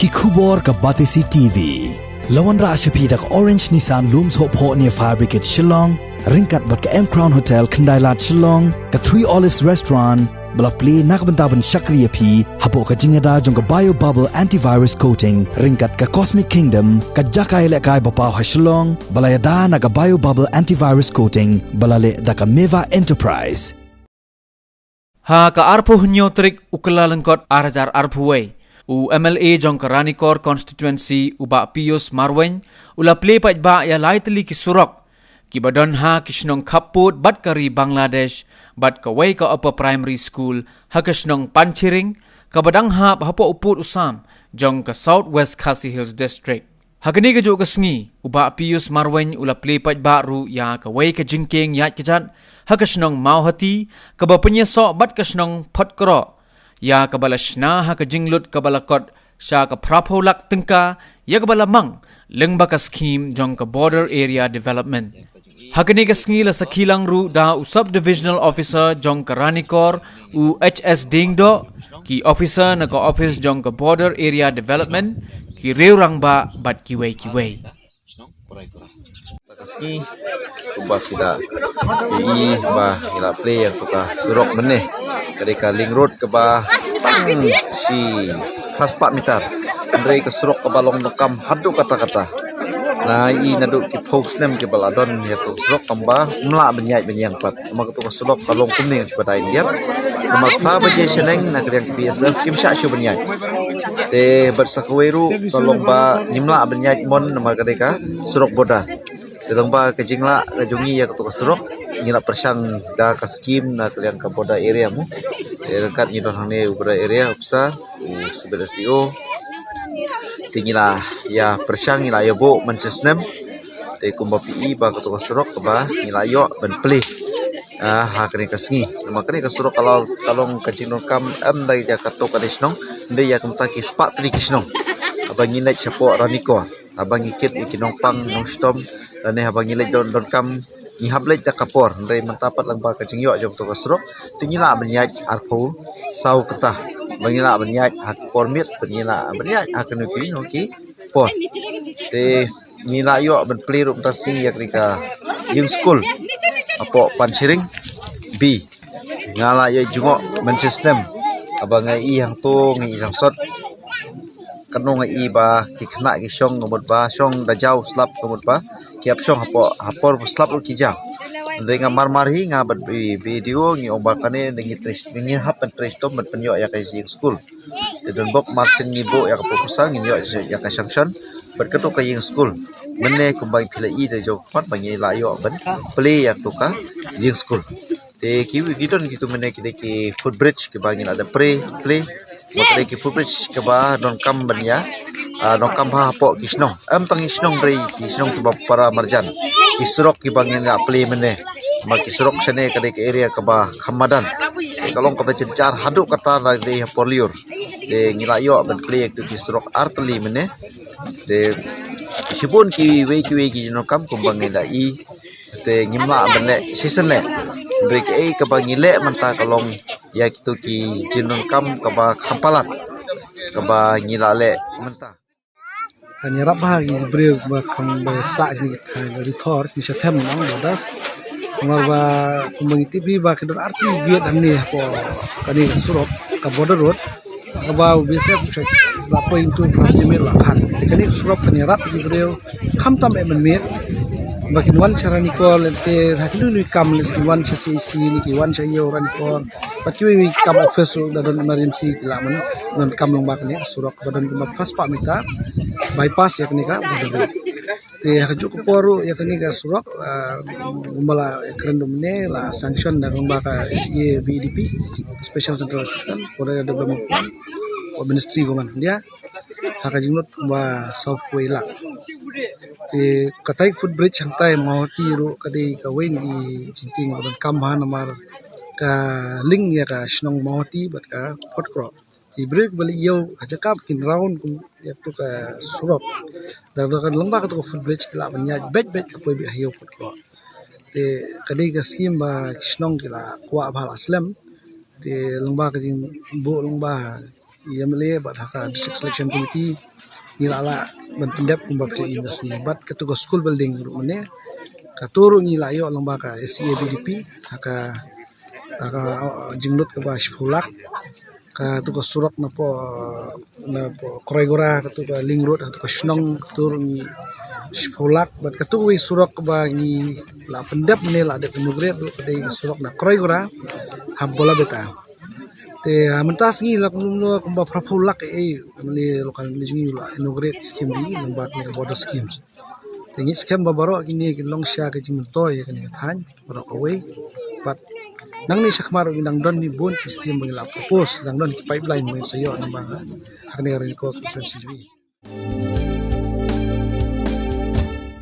ki khubor ka batisi TV lawan ra ashapi dak orange Nissan looms hop ho near fire brigade Shillong ringkat bat ka M Crown Hotel Kandailat Shillong ka 3 Olives restaurant bala Plie nakbentaban shakriya pi hapo ka jingada jong ka bio bubble antivirus coating ringkat ka Cosmic Kingdom ka jakai le kai bapaw ha Shillong bala yada na ka bio bubble antivirus coating bala le da ka Meva Enterprise ha ka arpo hunyo trik ukla lengkot arajar arpuwe u MLA jong ka Ranikor constituency uba Pius Marweiñ ula Plie pat ba ya Tylli ki Surok ki badon ha kishnong Khappud bat kari Bangladesh bat ka way ka upper primary school ha kishnong Panchiring ka badang ha hapo uput usam jong ka Southwest Khasi Hills district hakani ka jo ka sngi uba Pius Marweiñ ula Plie pat ba ru ya ka way ka jingking yat kajat ha kishnong Mauhati ka ba penyeso bat kishnong Photkro ya ka bala shna ha ka jinglut ka bala kot sha ka prapolak tengka ya ka bala mang lengba ka scheme jong ka border area development hakani ka sngi la sakilang ru da u subdivisional officer jong ka Ranikor u HS Dingdo ki officer na ka office jong ka border area development ki reurang ba bat kiway Taski ubah kita i ba ila Plie yang tuka Surok meneh ketika link road ke ba si pas 4 meter Andre ke Surok ke balong nokam hadu kata-kata na i nadu ki post nem ke baladon ya tu Surok kamba mla benyai benyang pat mak tu Surok kalong kuning sebatai dia nama fa baje seneng na kriang PSF kim sha shu benyai te bersakweru tolong ba nimla benyai mon nama ketika Surok boda dalam ba kejingla kejungi ya ketua Surok nyila persang da ka skim na kalian ka boda area mu dekat ni don hane boda area upsa SBSTO tingila ya persang nyila yo bo mencesnem te kumba PI ba ketua Surok ka ba nyila yo ben Plie ha kene ka sngi makane ka Surok kalau kejing don kam am dai ja kato ka desnong ndai ya kumta ki spat tri kisnong abang nyilai chapo Ranikor abang ikit ikinong pang nong stom dan abang nyilai don kam ni hablai ta kapor ndai mentapat lang ba kajing yo jom to Surok tingila benyaj arpo sau kata bangila benyaj hak permit bangila benyaj akenu ki noki por te nila yo ben Plie rum tasi yak rika yung school apo Panchiring B ngala yo jungo mensistem abang ai hang to ngi sang sot kanong ai ba ki khna ki song ngomot ba song da jau slap ngomot ba kiap song hapor slap lu ki jau ndai nga mar hi nga bat video ngi ombak kane ngi tres ngi hapen tres tom bat penyo ya kai sing school dedon bok marsin ngi bo ya proposal ngi yo ya kai sanction bat keto kai school mene kumbang philai de jo pat bangi la yo ban Plie ya to ka ying school te ki gidon gitu mene ki footbridge ke bangin ada Plie makre ki footbridge ke ba don kam ban ya don kam ha po kisnong am tang kisnong rei kisnong ke para marjan ki Surok ki bangin ya Plie mene ma ki Surok sene ke area ke ba Khamadan kalong ka cencar hadu kata dari poliur de ngila yo ban Plie tu ki Surok artli mene de sibun ki we ki no kam kumbang da I te ngimla banle season le break ka bangile manta kalong ya kitu ki jinon kam ka ba khampalat ka ba ngila le manta kan yarap bahagi break ba kham ba sa ni thai record ni sathem nang bodas ngar ba kumbang TV ba kedon arti giat amni po kani Surok ka border road ka ba bisa la point to jimir la khan kani Surok kan yarap di break kham tam e men bakin wan charani ko let's say hakilu ni kam let's wan cha CC ni ki wan cha yo ran ko patui wi kam office da don emergency kila man non kam long bak ni Surok badan kuma first pa mita bypass yak ni ka bodo te haju ko poru yak ni ka Surok mala krendum ne la sanction da long baka SEA BDP special central assistant for the development plan or ministry ko man dia hakajingot ba south way la te katai footbridge hangtai Mauhati ro kadai ka wen I jingking ban kamha namar ka ling ya ka snong Mauhati bat ka Photkro ti break bali yo hajakap kin round kum ya to ka Surok da lamba ka to footbridge kila banya bet ka poi bi hayo Photkro te kadai ka scheme ba snong kila kwa bhal aslam te lamba ka jing bo lamba MLA bat ha district selection committee ngilala ban pendep kumba ke inas ni bat ketugas school building rumane katuru ngila yo lomba ka SCABDP aka jingnut ke ba shpulak ka tugas surok na po koregora katu ka lingrut atau ka shnong tur ni shpulak bat katu wi surok ba ni la pendep ne la de penugret do kadai surok na koregora habbola beta te mentas ngi la kumba prapulak ni lokal ni jingi la inugret scheme ni lomba ni border schemes tengi scheme ba baro kini long sha ke jing toy kan than baro away but nang ni sakmar nang don ni bon scheme bang la propose nang don pipeline mo sayo nang ba hakne rin ko constituency